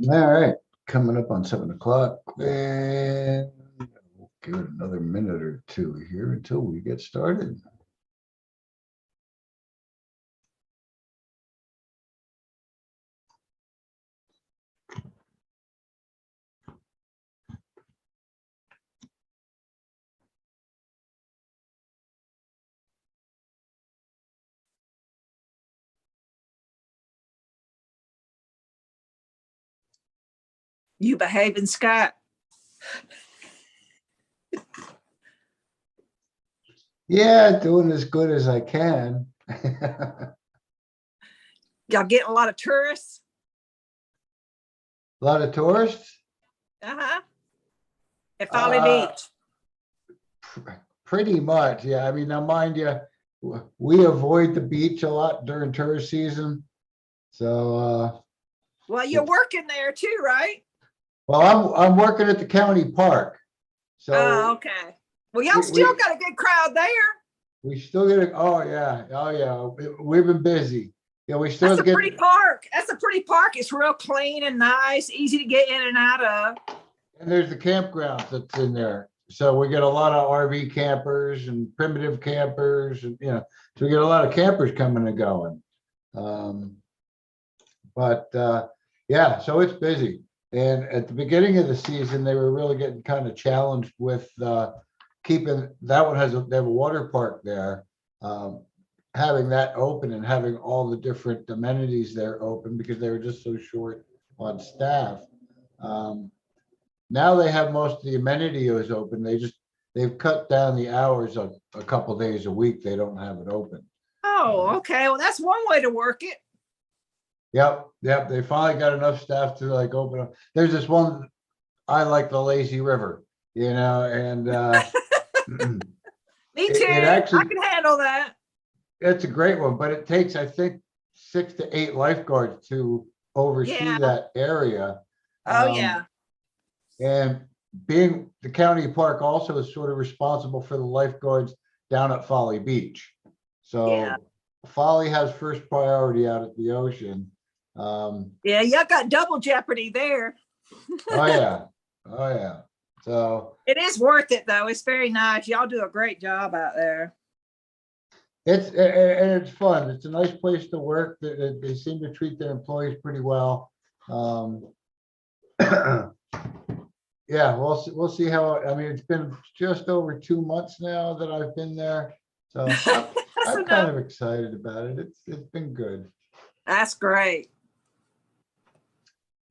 All right, coming up on 7 o'clock, and we'll give it another minute or two here until we get started. You behaving, Scott? Yeah, doing as good as I can. Y'all getting a lot of tourists? A lot of tourists? Uh-huh. At Folly Beach. Pretty much, yeah. I mean, now mind you, we avoid the beach a lot during tourist season. So, Well, you're working there too, right? well, I'm working at the county park. So Oh, okay. Well, y'all still got a good crowd there. We still get it. Oh yeah. We've been busy. Yeah, we still That's a pretty park. That's a pretty park. It's real clean and nice, easy to get in and out of. And there's the campground that's in there. So we get a lot of RV campers and primitive campers, and so we get a lot of campers coming and going. Yeah, so it's busy. And at the beginning of the season, they were really getting kind of challenged with keeping that one they have a water park there, having that open and having all the different amenities there open because they were just so short on staff. Now they have most of the amenities open. They've cut down the hours a couple days a week. They don't have it open. Oh, okay. Well, that's one way to work it. Yep. They finally got enough staff to like open up. There's this one, I like the lazy river, and me too. I can handle that. It's a great one, but it takes, I think, 6 to 8 lifeguards to oversee that area. Oh, yeah. And being the county park also is sort of responsible for the lifeguards down at Folly Beach. So Folly has first priority out at the ocean. Yeah, y'all got double jeopardy there. Oh yeah. So it is worth it though. It's very nice. Y'all do a great job out there. It's fun. It's a nice place to work. They seem to treat their employees pretty well. Yeah, we'll see how. I mean, it's been just over 2 months now that I've been there, so I'm kind of excited about it. It's been good. That's great.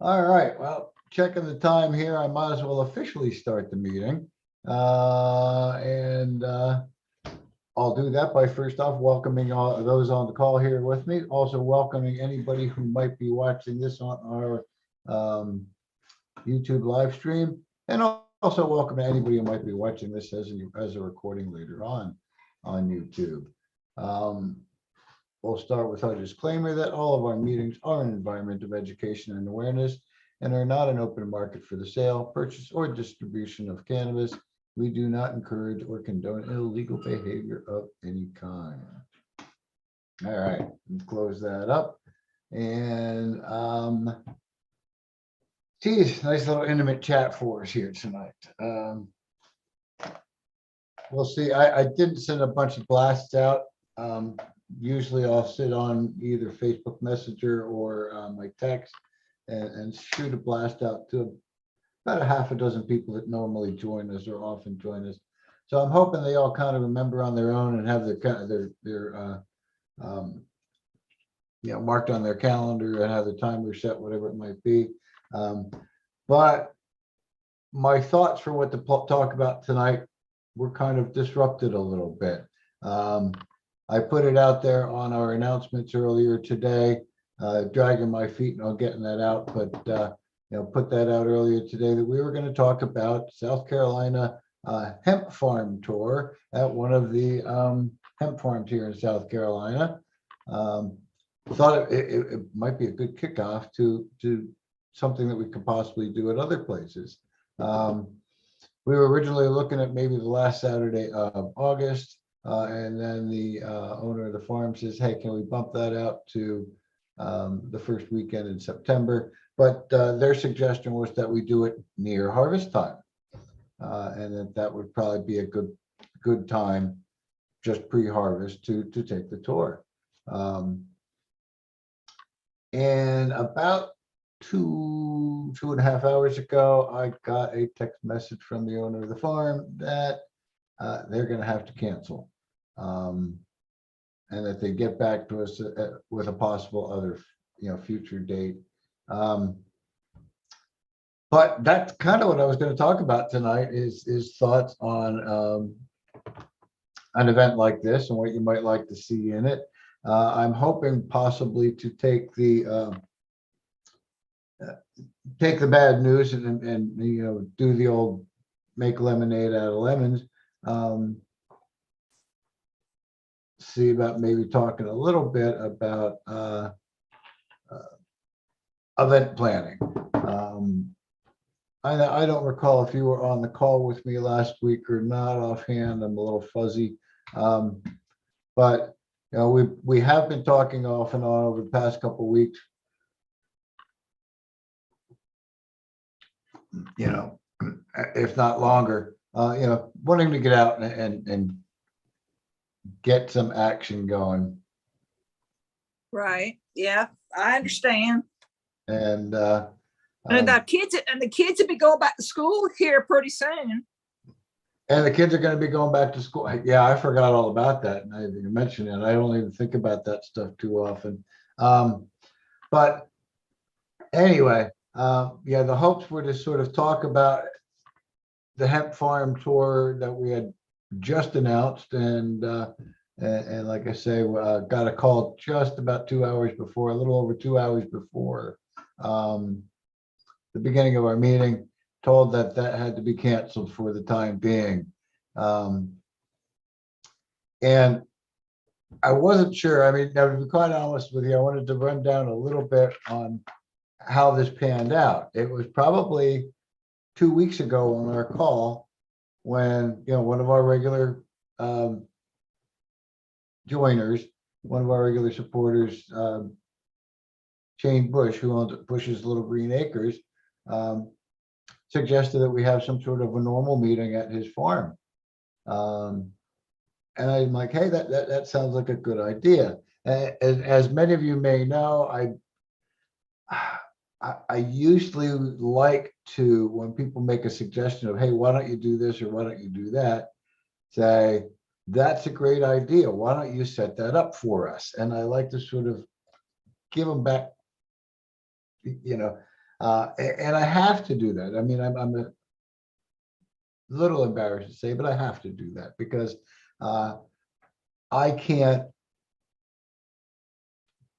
All right. Well, checking the time here, I might as well officially start the meeting, and I'll do that by first off welcoming all those on the call here with me. Also welcoming anybody who might be watching this on our YouTube live stream, and also welcome anybody who might be watching this as a recording later on YouTube. We'll start with our disclaimer that all of our meetings are an environment of education and awareness and are not an open market for the sale, purchase, or distribution of cannabis. We do not encourage or condone illegal behavior of any kind. All right, close that up. And geez, nice little intimate chat for us here tonight. We'll see. I didn't send a bunch of blasts out. Usually I'll sit on either Facebook Messenger or my text and shoot a blast out to about a half a dozen people that normally join us or often join us. So I'm hoping they all kind of remember on their own and have their marked on their calendar and have the timer set, whatever it might be. But my thoughts for what to talk about tonight were kind of disrupted a little bit. I put it out there on our announcements earlier today, dragging my feet on getting that out, but put that out earlier today that we were going to talk about South Carolina hemp farm tour at one of the hemp farms here in South Carolina. Thought it might be a good kickoff to something that we could possibly do at other places. We were originally looking at maybe the last Saturday of August, and then the owner of the farm says, hey, can we bump that out to the first weekend in September. But their suggestion was that we do it near harvest time. And that would probably be a good time, just pre-harvest, to take the tour. And about 2.5 hours ago, I got a text message from the owner of the farm that they're going to have to cancel, and that they get back to us with a possible other, future date. But that's kind of what I was going to talk about tonight is thoughts on an event like this and what you might like to see in it. I'm hoping possibly to take the bad news and do the old make lemonade out of lemons. See about maybe talking a little bit about event planning. I don't recall if you were on the call with me last week or not offhand. I'm a little fuzzy. But we have been talking off and on over the past couple of weeks, if not longer, wanting to get out and get some action going. Right. Yeah, I understand. And the kids will be going back to school here pretty soon. And the kids are going to be going back to school. Yeah, I forgot all about that. And you mentioned it. I don't even think about that stuff too often. But anyway, the hopes were to sort of talk about the hemp farm tour that we had just announced. And like I say, got a call just about 2 hours before, a little over 2 hours before the beginning of our meeting, told that had to be canceled for the time being. And I wasn't sure. I mean, now, to be quite honest with you, I wanted to run down a little bit on how this panned out. It was probably 2 weeks ago on our call when, one of our regular joiners, one of our regular supporters, Shane Bush, who owns Bush's Little Green Acres, suggested that we have some sort of a normal meeting at his farm. And I'm like, hey, that sounds like a good idea. As many of you may know, I usually like to, when people make a suggestion of, hey, why don't you do this or why don't you do that, say, that's a great idea. Why don't you set that up for us? And I like to sort of give them back, and I have to do that. I mean, I'm a little embarrassed to say, but I have to do that because I can't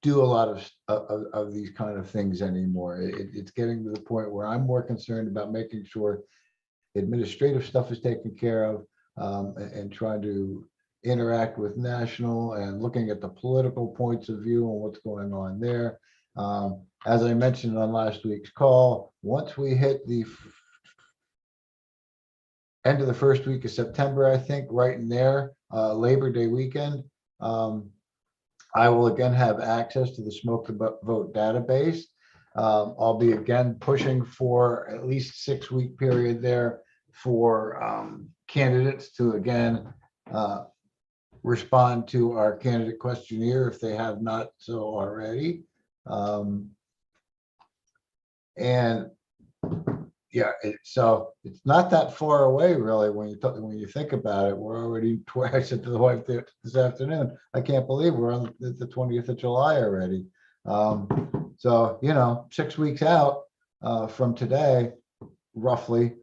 do a lot of these kind of things anymore. It's getting to the point where I'm more concerned about making sure administrative stuff is taken care of, and trying to interact with national and looking at the political points of view and what's going on there. As I mentioned on last week's call, once we hit the end of the first week of September, I think, right in there, Labor Day weekend, I will again have access to the Smoke the Vote database. I'll be again pushing for at least 6-week period there for candidates to again respond to our candidate questionnaire if they have not so already. And yeah, so it's not that far away, really, when you think about it. We're already, I said to the wife this afternoon, I can't believe we're on the 20th of July already. So 6 weeks out from today, roughly,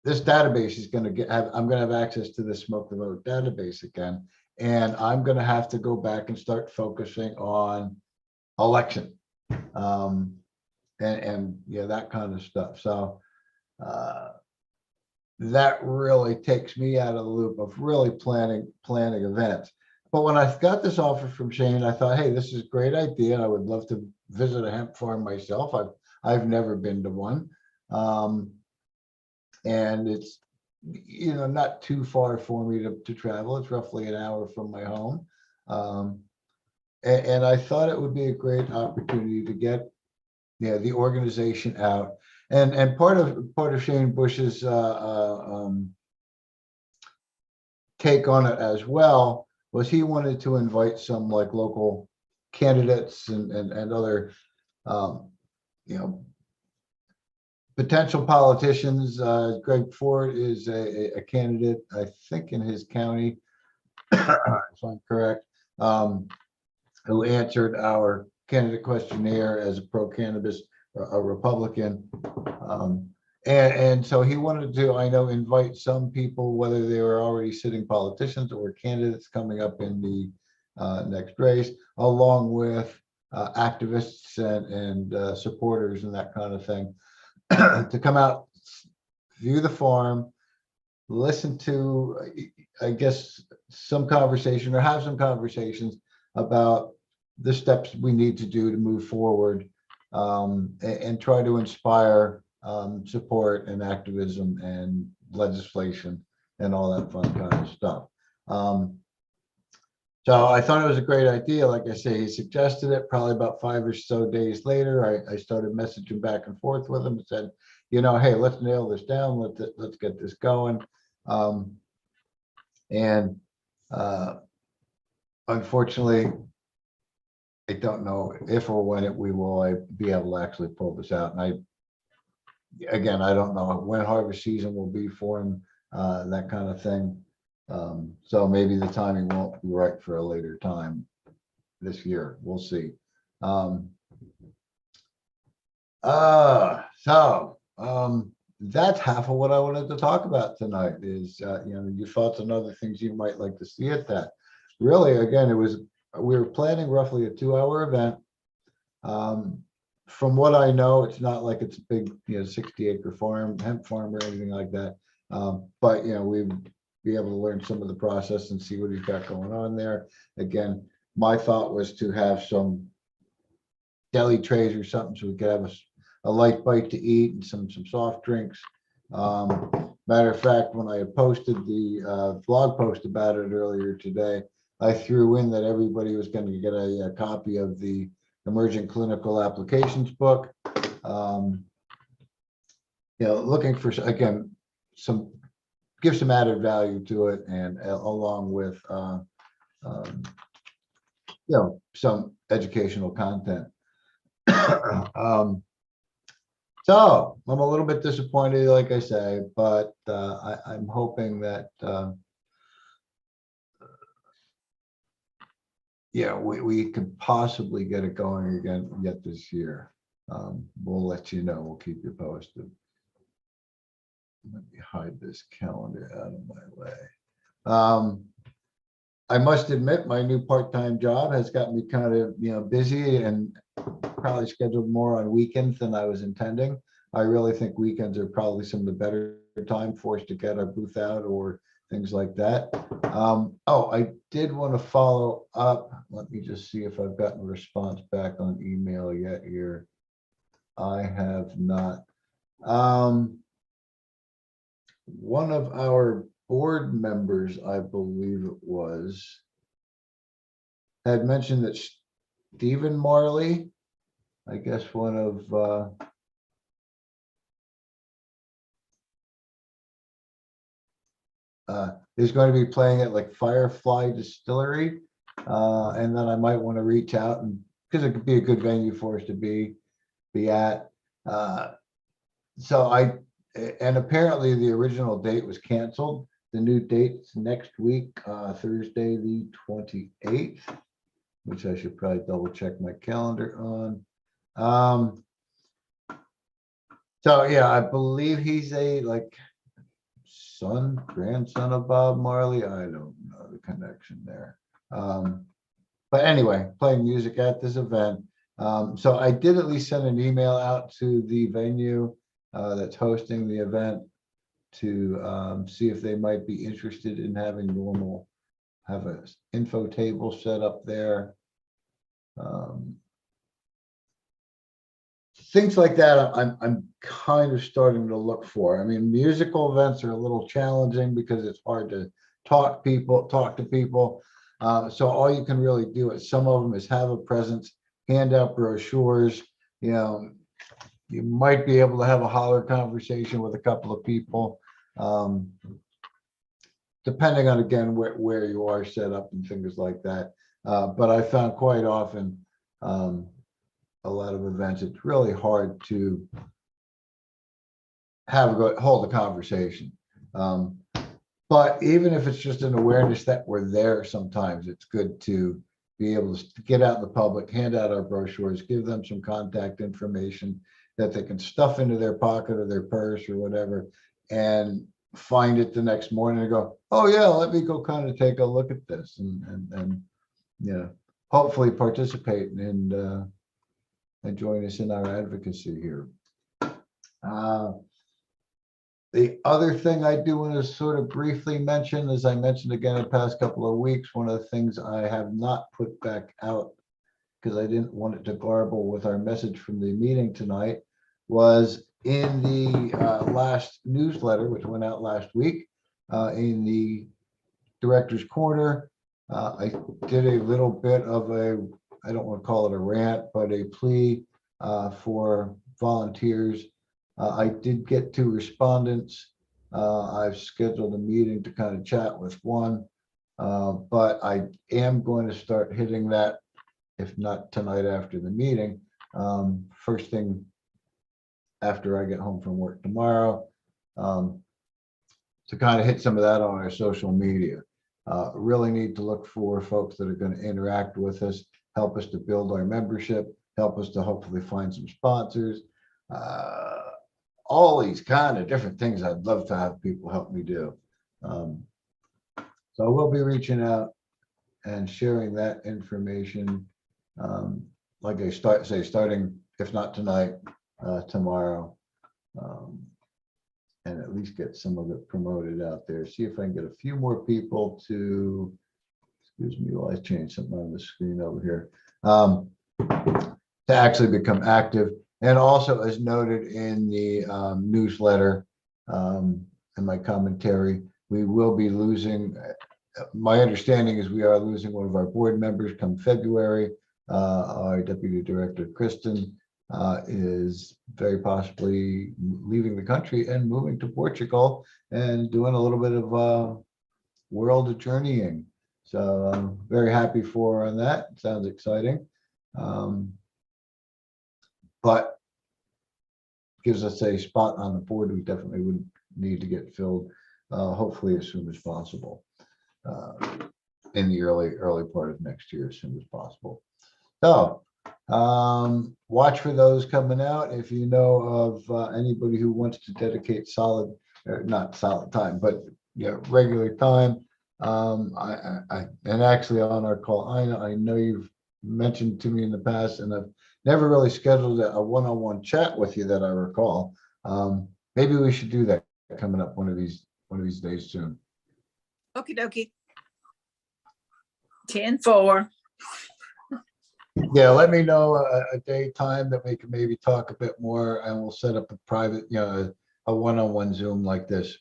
this database is going to I'm going to have access to the Smoke the Vote database again, and I'm going to have to go back and start focusing on election. And that kind of stuff. So that really takes me out of the loop of really planning events. But when I got this offer from Shane, I thought, hey, this is a great idea. I would love to visit a hemp farm myself. I've never been to one. And it's not too far for me to travel. It's roughly an hour from my home. and I thought it would be a great opportunity to get, the organization out. And part of Shane Bush's take on it as well was he wanted to invite some like local candidates and other you know, potential politicians. Greg Ford is a candidate, I think, in his county, if I'm correct, who answered our candidate questionnaire as a pro-cannabis, a Republican. And so he wanted to, I know, invite some people, whether they were already sitting politicians or candidates coming up in the next race, along with activists and supporters and that kind of thing, to come out, view the farm, listen to, I guess, some conversation or have some conversations about the steps we need to do to move forward, and try to inspire support and activism and legislation and all that fun kind of stuff. So I thought it was a great idea. Like I say, he suggested it. Probably about 5 or so days later, I started messaging back and forth with him and said, hey, let's nail this down. Let's get this going. And unfortunately, I don't know if or when we will be able to actually pull this out. And I don't know when harvest season will be for him, that kind of thing. So maybe the timing won't be right for a later time this year. We'll see. That's half of what I wanted to talk about tonight is, your thoughts on other things you might like to see at that. Really, again, we were planning roughly a 2-hour event. From what I know, it's not like it's a big, 60-acre farm, hemp farm or anything like that. But, we'd be able to learn some of the process and see what he's got going on there. Again, my thought was to have some deli trays or something so we could have a light bite to eat and some soft drinks. Matter of fact, when I had posted the blog post about it earlier today, I threw in that everybody was going to get a copy of the Emerging Clinical Applications book. Looking for, again, give some added value to it, and along with some educational content. So I'm a little bit disappointed, like I say, but I'm hoping that we could possibly get it going again yet this year. We'll let you know. We'll keep you posted. Let me hide this calendar out of my way. I must admit, my new part-time job has got me kind of busy and probably scheduled more on weekends than I was intending. I really think weekends are probably some of the better time for us to get our booth out or things like that. I did want to follow up. Let me just see if I've gotten a response back on email yet here. I have not. One of our board members, I believe it was, had mentioned that Stephen Marley, I guess one of is going to be playing at like Firefly Distillery, and then I might want to reach out, and because it could be a good venue for us to be at. And apparently the original date was canceled. The new date's next week, Thursday the 28th, which I should probably double check my calendar on. So yeah, I believe he's a grandson of Bob Marley. I don't know the connection there. But anyway, playing music at this event. So I did at least send an email out to the venue that's hosting the event to see if they might be interested in having NORML have an info table set up there. Things like that I'm kind of starting to look for. I mean, musical events are a little challenging because it's hard to talk to people. So all you can really do at some of them is have a presence, hand out brochures. You know, you might be able to have a holler conversation with a couple of people, depending on, again, where you are set up and things like that. But I found quite often a lot of events, it's really hard to hold a conversation. But even if it's just an awareness that we're there, sometimes it's good to be able to get out in the public, hand out our brochures, give them some contact information that they can stuff into their pocket or their purse or whatever, and find it the next morning and go, oh yeah, let me go kind of take a look at this, and you know, hopefully participate and join us in our advocacy here. The other thing I do want to sort of briefly mention, as I mentioned again in the past couple of weeks, one of the things I have not put back out because I didn't want it to garble with our message from the meeting tonight, was in the last newsletter, which went out last week, in the Director's Corner. I did a little bit of a, I don't want to call it a rant, but a plea for volunteers. I did get 2 respondents. I've scheduled a meeting to kind of chat with one, but I am going to start hitting that, if not tonight after the meeting, first thing after I get home from work tomorrow, to kind of hit some of that on our social media. Really need to look for folks that are going to interact with us, help us to build our membership, help us to hopefully find some sponsors. All these kind of different things I'd love to have people help me do. So we'll be reaching out and sharing that information. Like I say, starting, if not tonight, tomorrow, and at least get some of it promoted out there. See if I can get a few more people to, excuse me while I change something on the screen over here, to actually become active. And also, as noted in the newsletter and my commentary, we will be losing, my understanding is we are losing one of our board members come February. Our Deputy Director, Kristen, is very possibly leaving the country and moving to Portugal and doing a little bit of world journeying. So I'm very happy for her on that. Sounds exciting. But gives us a spot on the board we definitely would need to get filled, hopefully as soon as possible, in the early part of next year, as soon as possible. So watch for those coming out. If you know of anybody who wants to dedicate solid, not solid time, but regular time, and actually on our call, I know you've mentioned to me in the past, and I've never really scheduled a one-on-one chat with you that I recall. Maybe we should do that coming up one of these days soon. Okie dokie. 10-4. Yeah, let me know a day time that we can maybe talk a bit more, and we'll set up a private, a one-on-one Zoom like this.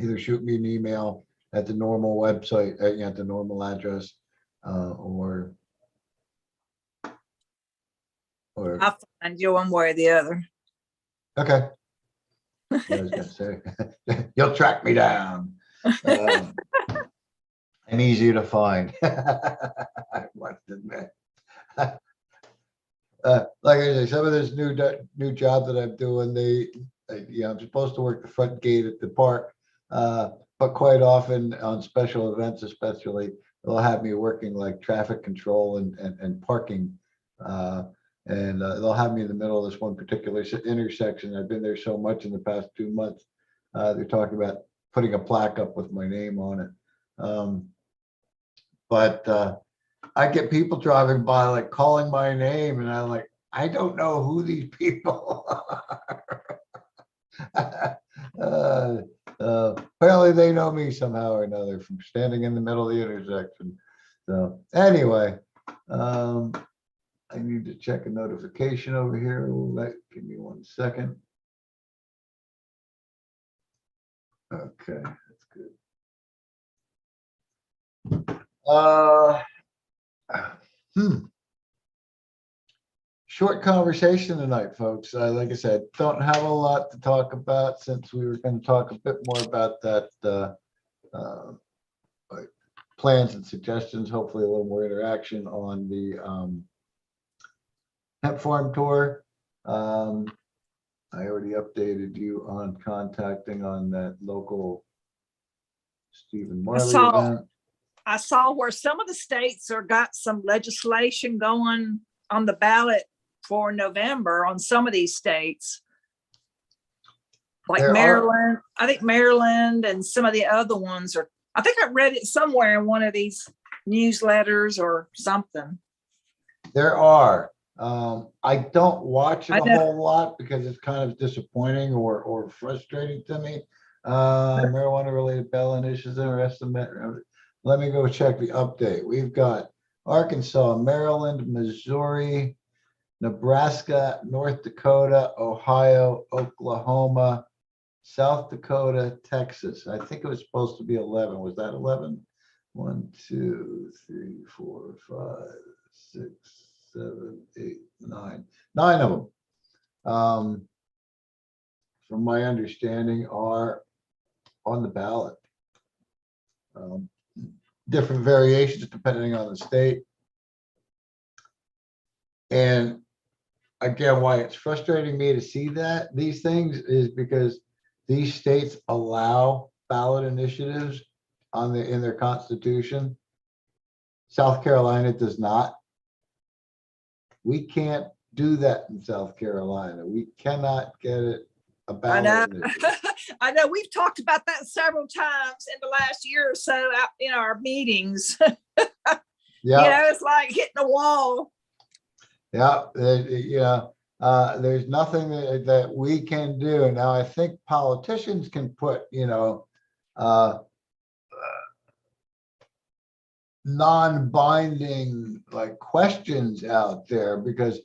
Either shoot me an email at the NORML website, at the NORML address, or I'll find you one way or the other. okay. Yeah, I was gonna say, you'll track me down. And easy to find. I must admit. Like I say, some of this new job that I'm doing, I'm supposed to work the front gate at the park, but quite often on special events, especially, they'll have me working like traffic control and parking, and they'll have me in the middle of this one particular intersection. I've been there so much in the past 2 months. They're talking about putting a plaque up with my name on it. But I get people driving by like calling my name, and I'm like, I don't know who these people are. Apparently they know me somehow or another from standing in the middle of the intersection. So anyway, I need to check a notification over here. Give me 1 second. Okay, that's good. Uh, Short conversation tonight, folks. Like I said, don't have a lot to talk about since we were going to talk a bit more about that like plans and suggestions, hopefully a little more interaction on the hemp farm tour. I already updated you on contacting on that local Stephen Marley event. I saw where some of the states are got some legislation going on the ballot for November on some of these states. Like Maryland, I think Maryland and some of the other ones are, I think I read it somewhere in one of these newsletters or something. There are. I don't watch it a whole lot because it's kind of disappointing or frustrating to me. Marijuana related ballot issues and estimate. Let me go check the update. We've got Arkansas, Maryland, Missouri, Nebraska, North Dakota, Ohio, Oklahoma, South Dakota, Texas. I think it was supposed to be 11. Was that 11? 1, 2, 3, 4, 5, 6, 7, 8, 9. 9 of them, from my understanding, are on the ballot. Different variations depending on the state. And again, why it's frustrating me to see that these things is because these states allow ballot initiatives in their constitution. South Carolina does not. We can't do that in South Carolina. We cannot get it a ballot initiative. I know we've talked about that several times in the last year or so out in our meetings. Yeah, you know, it's like hitting a wall. Yeah, there's nothing that we can do. Now, I think politicians can put, non-binding like questions out there because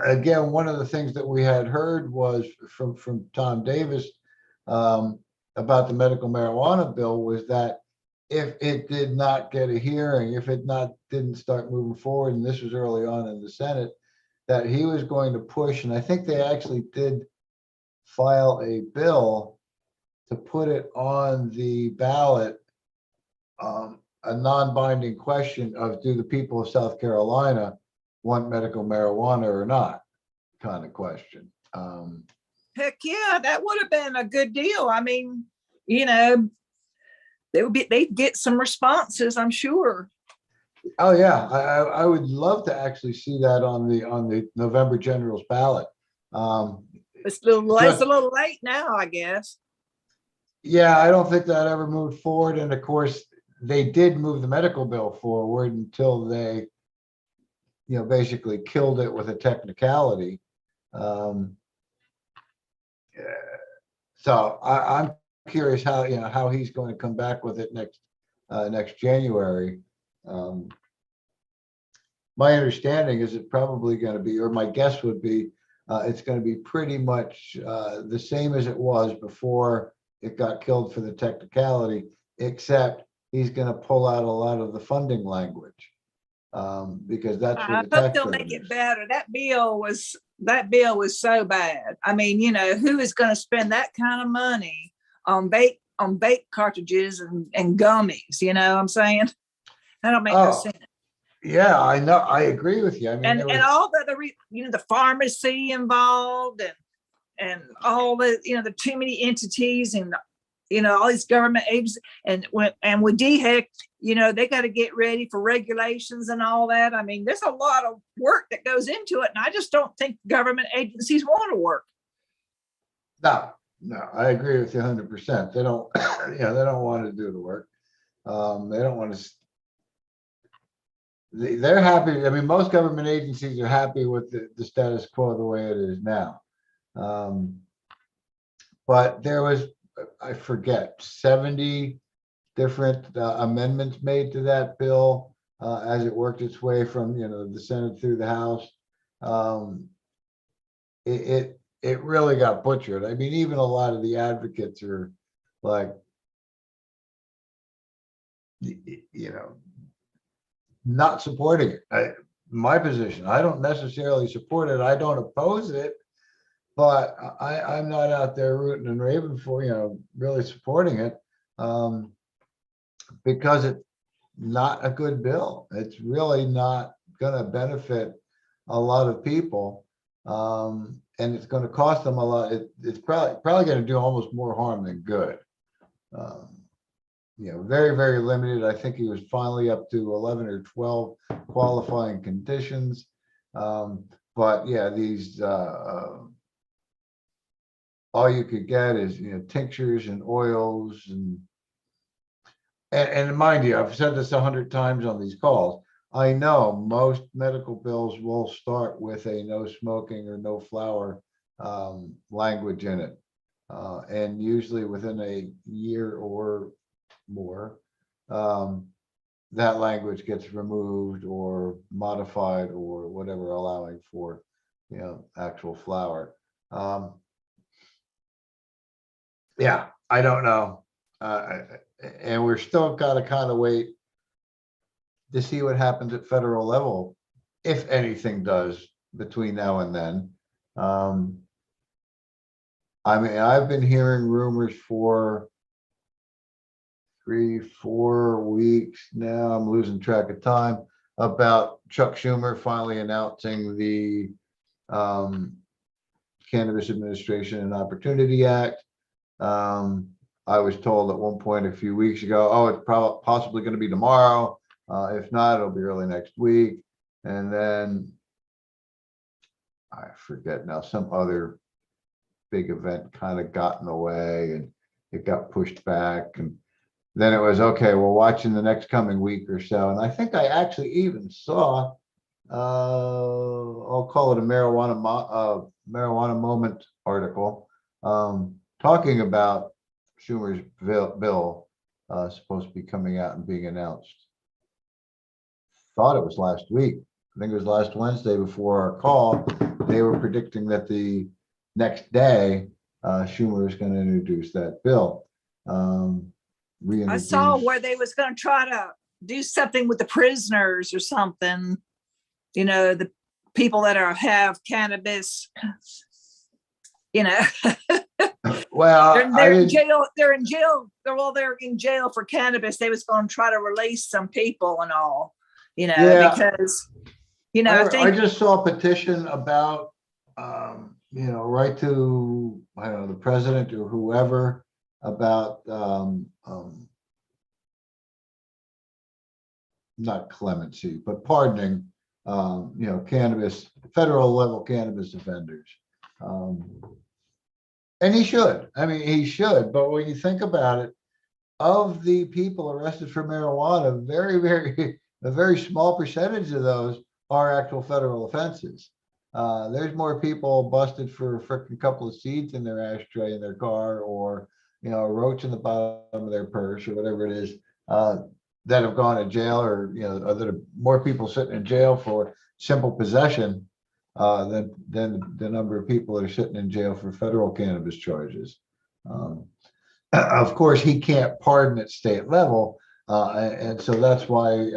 again, one of the things that we had heard was from Tom Davis about the medical marijuana bill was that if it did not get a hearing, if it didn't start moving forward, and this was early on in the Senate, that he was going to push, and I think they actually did file a bill to put it on the ballot, a non-binding question of do the people of South Carolina want medical marijuana or not, kind of question. Heck yeah, that would have been a good deal. I mean, they'd get some responses, I'm sure. Oh yeah, I would love to actually see that on the November general's ballot. It's a little late now, I guess. Yeah, I don't think that ever moved forward, and of course they did move the medical bill forward until they, basically killed it with a technicality. So I'm curious how he's going to come back with it next January. My understanding is it's probably going to be, or my guess would be, it's going to be pretty much the same as it was before it got killed for the technicality, except he's going to pull out a lot of the funding language because that's where the tax they'll make it better. That bill was so bad. I mean, who is going to spend that kind of money on vape cartridges and gummies? You know what I'm saying? That don't make no sense. Yeah, I know. I agree with you. I mean, and all the pharmacy involved and all the too many entities and all these government agencies and with DHEC, they got to get ready for regulations and all that. I mean, there's a lot of work that goes into it, and I just don't think government agencies want to work. No, I agree with you 100%. They don't, they don't want to do the work. They don't want to. They're happy. I mean, most government agencies are happy with the status quo the way it is now. But there was, I forget, 70 different amendments made to that bill as it worked its way from the Senate through the House. It really got butchered. I mean, even a lot of the advocates are like, not supporting it. My position, I don't necessarily support it. I don't oppose it, but I'm not out there rooting and raving for, really supporting it, because it's not a good bill. It's really not going to benefit a lot of people, and it's going to cost them a lot. It's probably going to do almost more harm than good. Very, very limited. I think he was finally up to 11 or 12 qualifying conditions. But yeah, these all you could get is tinctures and oils and mind you, I've said this 100 times on these calls. I know most medical bills will start with a no smoking or no flower language in it, and usually within a year or more, that language gets removed or modified or whatever, allowing for actual flower. Yeah, I don't know, and we're still got to kind of wait to see what happens at federal level, if anything does between now and then. I mean, I've been hearing rumors for 3-4 weeks now. I'm losing track of time, about Chuck Schumer finally announcing the Cannabis Administration and Opportunity Act. I was told at one point a few weeks ago, oh, it's possibly going to be tomorrow. If not, it'll be early next week. And then I forget now, some other big event kind of got in the way and it got pushed back. And then it was, okay, we're watching the next coming week or so. And I think I actually even saw, I'll call it a marijuana moment article, talking about Schumer's bill supposed to be coming out and being announced. Thought it was last week. I think it was last Wednesday before our call. They were predicting that the next day, Schumer is going to introduce that bill. I saw where they was going to try to do something with the prisoners or something. The people that have cannabis. Well, they're in jail. They're in jail. They're in jail for cannabis. They was going to try to release some people and all. Yeah. Because I just saw a petition about right to, I don't know, the president or whoever, about not clemency, but pardoning cannabis, federal level cannabis offenders. And he should. I mean, he should. But when you think about it, of the people arrested for marijuana, a very small percentage of those are actual federal offenses. There's more people busted for a freaking couple of seeds in their ashtray in their car, or a roach in the bottom of their purse, or whatever it is, that have gone to jail, or that are more people sitting in jail for simple possession than the number of people that are sitting in jail for federal cannabis charges. Of course, he can't pardon at state level, and so that's why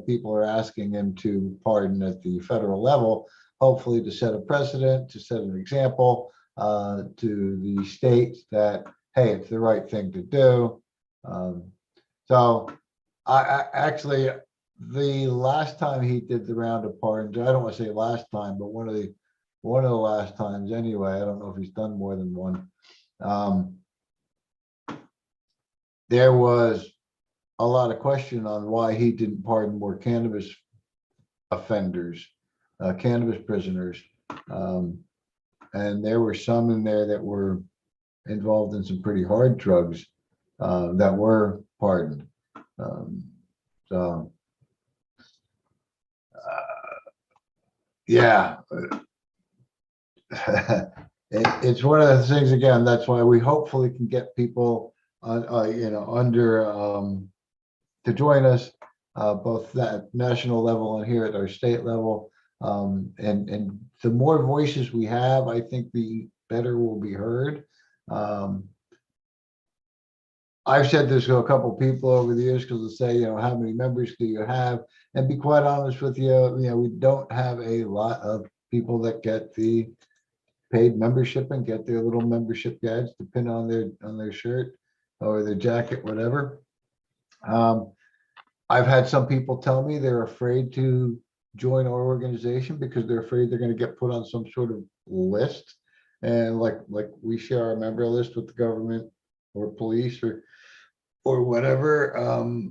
people are asking him to pardon at the federal level, hopefully to set a precedent, to set an example to the states that, hey, it's the right thing to do. So I actually, the last time he did the round of pardons, I don't want to say last time, but one of the last times anyway, I don't know if he's done more than one. There was a lot of question on why he didn't pardon more cannabis offenders, cannabis prisoners. And there were some in there that were involved in some pretty hard drugs that were pardoned. Yeah. It's one of the things, again, that's why we hopefully can get people under to join us, both at national level and here at our state level. And the more voices we have, I think the better we'll be heard. I've said this to a couple people over the years, because they say, how many members do you have? And be quite honest with you, we don't have a lot of people that get the paid membership and get their little membership badge to pin on their shirt or their jacket, whatever. I've had some people tell me they're afraid to join our organization because they're afraid they're going to get put on some sort of list. And like we share our member list with the government or police or whatever.